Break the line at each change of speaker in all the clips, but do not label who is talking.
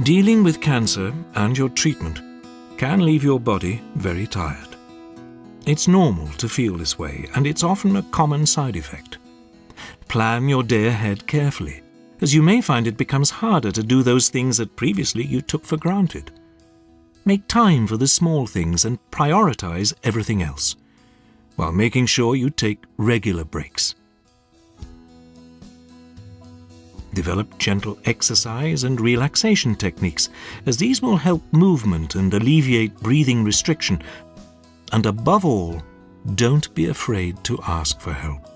Dealing with cancer and your treatment can leave your body very tired. It's normal to feel this way, and it's often a common side effect. Plan your day ahead carefully, as you may find it becomes harder to do those things that previously you took for granted. Make time for the small things and prioritize everything else, while making sure you take regular breaks. Develop gentle exercise and relaxation techniques, as these will help movement and alleviate breathing restriction. And above all, don't be afraid to ask for help.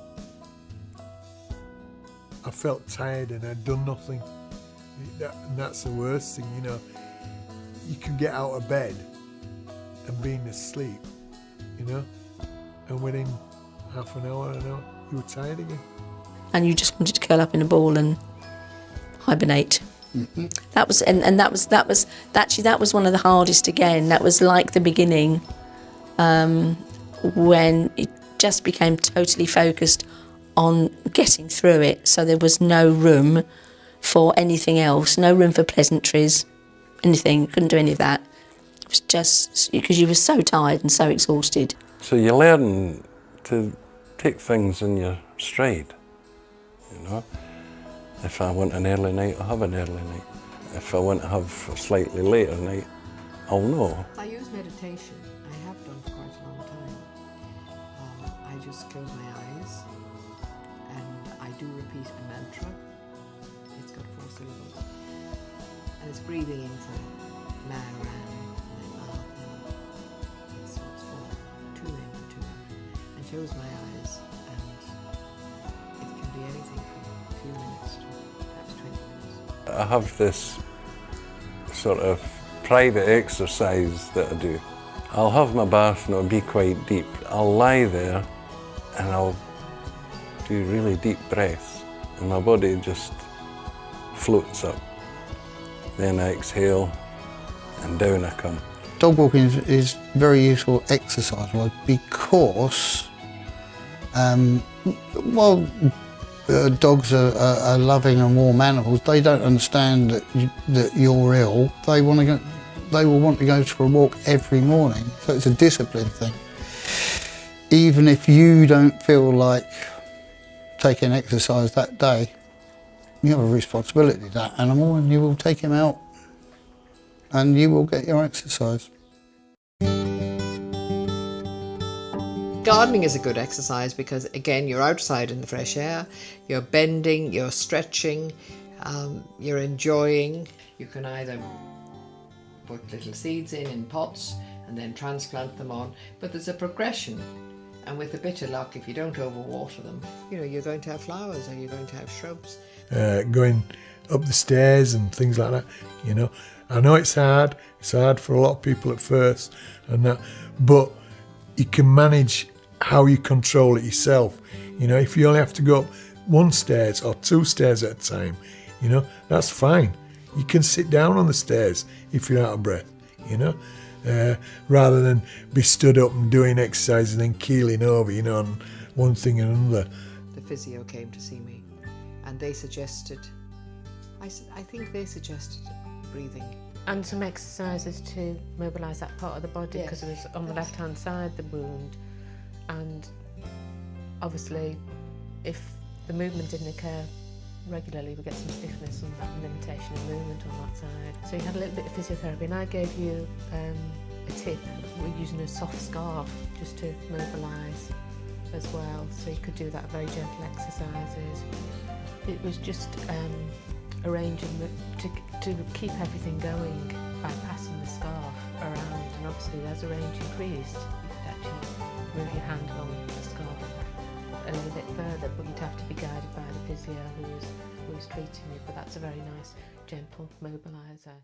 I felt tired and I'd done nothing. And that's the worst thing, you know. You can get out of bed and being asleep, you know, and within half an hour, you were tired again.
And you just wanted to curl up in a ball and hibernate.
Mm-hmm.
That was one of the hardest again. That was like the beginning, when it just became totally focused on getting through it. So there was no room for anything else, no room for pleasantries, anything. Couldn't do any of that. It was just because you were so tired and so exhausted.
So you learn to take things in your stride, you know. If I want an early night, I'll have an early night. If I want to have a slightly later night, I'll know.
I use meditation. I have done for quite a long time. I just close my eyes and I do repeat a mantra. It's got 4 syllables. And it's breathing in from now, ram, and then so it's 4, 2 in, 2 out. And close my eyes, and it can be anything from a few minutes to perhaps 20 minutes.
I have this sort of private exercise that I do. I'll have my bath and it'll be quite deep. I'll lie there and I'll do really deep breaths and my body just floats up. Then I exhale and down I come.
Dog walking is very useful exercise-wise because, while dogs are loving and warm animals, they don't understand that you're ill. They will want to go for a walk every morning, so it's a discipline thing. Even if you don't feel like taking exercise that day, you have a responsibility to that animal and you will take him out and you will get your exercise.
Gardening is a good exercise because, again, you're outside in the fresh air, you're bending, you're stretching, you're enjoying. You can either put little seeds in pots and then transplant them on, but there's a progression. And with a bit of luck, if you don't overwater them, you know, you're going to have flowers or you're going to have shrubs.
Going up the stairs and things like that, you know. I know it's hard for a lot of people at first and that, but you can manage how you control it yourself. You know, if you only have to go up 1 stairs or 2 stairs at a time, you know, that's fine. You can sit down on the stairs if you're out of breath, you know, rather than be stood up and doing exercise and then keeling over, you know, on one thing and another.
The physio came to see me and they suggested, I think they suggested breathing.
And some exercises to mobilise that part of the body, because it was on the left-hand side, the wound. And obviously, if the movement didn't occur regularly, we get some stiffness and that limitation of movement on that side. So you had a little bit of physiotherapy, and I gave you a tip. We're using a soft scarf just to mobilise as well. So you could do that, very gentle exercises. It was just arranging to keep everything going by passing the scarf around, and obviously as the range increased, you could actually move your hand along the scarf a little bit further, but you'd have to be guided by the physio who was treating you. But that's a very nice, gentle mobiliser.